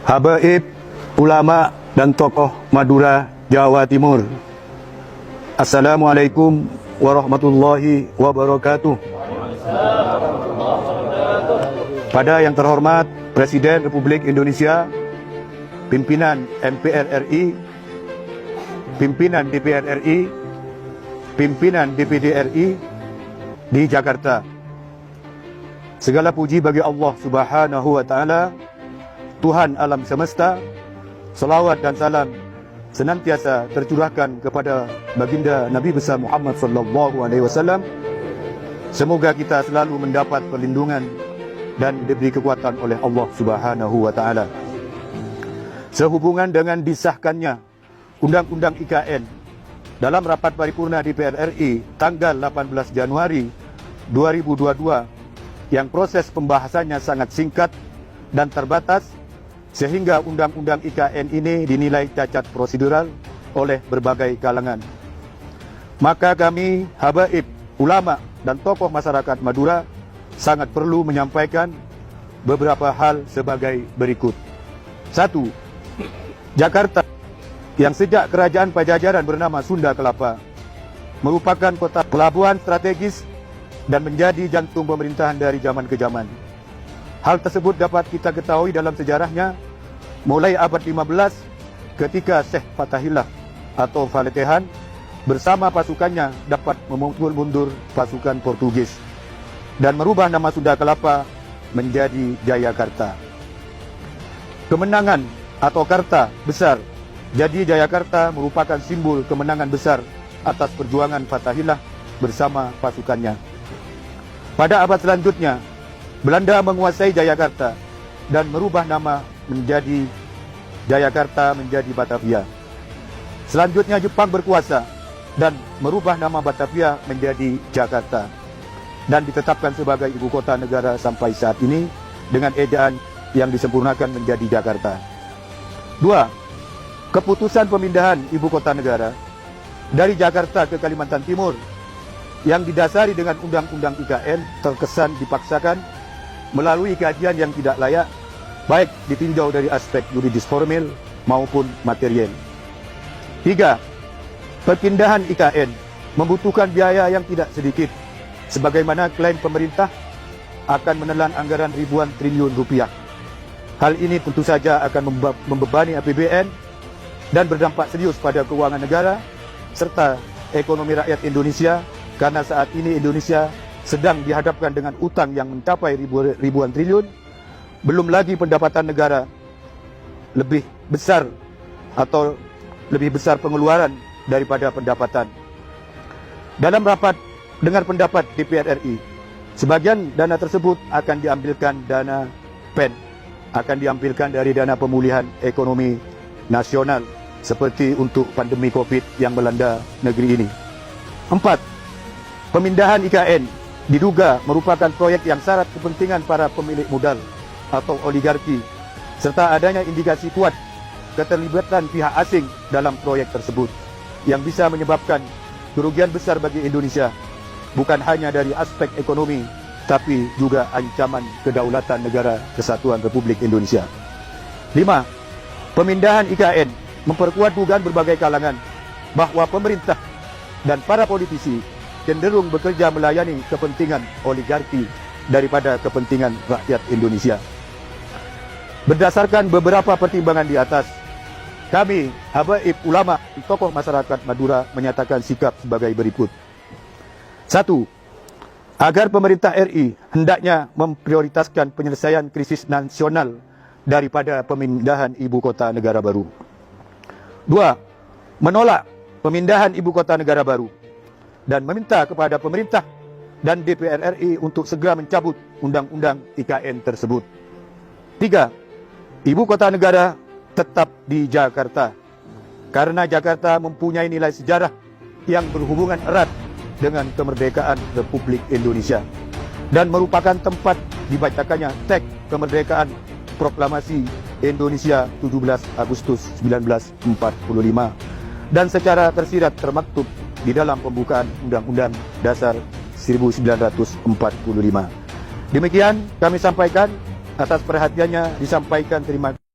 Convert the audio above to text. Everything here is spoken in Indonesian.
Habaib, ulama dan tokoh Madura, Jawa Timur. Assalamualaikum warahmatullahi wabarakatuh. Pada yang terhormat Presiden Republik Indonesia, pimpinan MPR RI, pimpinan DPR RI, pimpinan DPD RI di Jakarta. Segala puji bagi Allah Subhanahu wa Ta'ala, Tuhan alam semesta. Salawat dan salam senantiasa tercurahkan kepada baginda Nabi besar Muhammad sallallahu alaihi wasallam. Semoga kita selalu mendapat perlindungan dan diberi kekuatan oleh Allah Subhanahu wa Ta'ala. Sehubungan dengan disahkannya Undang-Undang IKN dalam rapat paripurna DPR RI tanggal 18 Januari 2022 yang proses pembahasannya sangat singkat dan terbatas, sehingga Undang-Undang IKN ini dinilai cacat prosedural oleh berbagai kalangan. Maka kami, habaib, ulama dan tokoh masyarakat Madura sangat perlu menyampaikan beberapa hal sebagai berikut. 1. Jakarta yang sejak kerajaan Pajajaran bernama Sunda Kelapa merupakan kota pelabuhan strategis dan menjadi jantung pemerintahan dari zaman ke zaman. Hal tersebut dapat kita ketahui dalam sejarahnya mulai abad 15 ketika Syekh Fathahillah atau Faletehan bersama pasukannya dapat memukul mundur pasukan Portugis dan merubah nama Sunda Kelapa menjadi Jayakarta. Kemenangan atau Karta besar, jadi Jayakarta merupakan simbol kemenangan besar atas perjuangan Fathahillah bersama pasukannya. Pada abad selanjutnya Belanda menguasai Jayakarta dan merubah nama menjadi Jayakarta menjadi Batavia. Selanjutnya Jepang berkuasa dan merubah nama Batavia menjadi Jakarta dan ditetapkan sebagai ibu kota negara sampai saat ini dengan ejaan yang disempurnakan menjadi Jakarta. 2. Keputusan pemindahan ibu kota negara dari Jakarta ke Kalimantan Timur yang didasari dengan Undang-Undang IKN terkesan dipaksakan melalui kajian yang tidak layak, baik ditinjau dari aspek yuridis formil maupun material. 3. Perpindahan IKN membutuhkan biaya yang tidak sedikit, sebagaimana klaim pemerintah akan menelan anggaran ribuan triliun rupiah. Hal ini tentu saja akan membebani APBN dan berdampak serius pada keuangan negara serta ekonomi rakyat Indonesia, karena saat ini Indonesia sedang dihadapkan dengan utang yang mencapai ribuan triliun, belum lagi pendapatan negara lebih besar atau lebih besar pengeluaran daripada pendapatan. Dalam rapat dengar pendapat DPR RI, sebagian dana tersebut akan diambilkan dana PEN, akan diambilkan dari dana pemulihan ekonomi nasional seperti untuk pandemi COVID yang melanda negeri ini. 4. Pemindahan IKN diduga merupakan proyek yang syarat kepentingan para pemilik modal atau oligarki, serta adanya indikasi kuat keterlibatan pihak asing dalam proyek tersebut yang bisa menyebabkan kerugian besar bagi Indonesia, bukan hanya dari aspek ekonomi tapi juga ancaman kedaulatan negara kesatuan Republik Indonesia. 5. Pemindahan IKN memperkuat dugaan berbagai kalangan bahwa pemerintah dan para politisi cenderung bekerja melayani kepentingan oligarki daripada kepentingan rakyat Indonesia. Berdasarkan beberapa pertimbangan di atas, kami, habaib, ulama, tokoh masyarakat Madura menyatakan sikap sebagai berikut. 1. Agar pemerintah RI hendaknya memprioritaskan penyelesaian krisis nasional daripada pemindahan ibu kota negara baru. 2. Menolak pemindahan ibu kota negara baru dan meminta kepada pemerintah dan DPR RI untuk segera mencabut Undang-Undang IKN tersebut. 3. Ibu kota negara tetap di Jakarta, karena Jakarta mempunyai nilai sejarah yang berhubungan erat dengan kemerdekaan Republik Indonesia dan merupakan tempat dibacakannya teks kemerdekaan Proklamasi Indonesia 17 Agustus 1945 dan secara tersirat termaktub di dalam pembukaan Undang-Undang Dasar 1945. Demikian kami sampaikan, atas perhatiannya disampaikan terima kasih.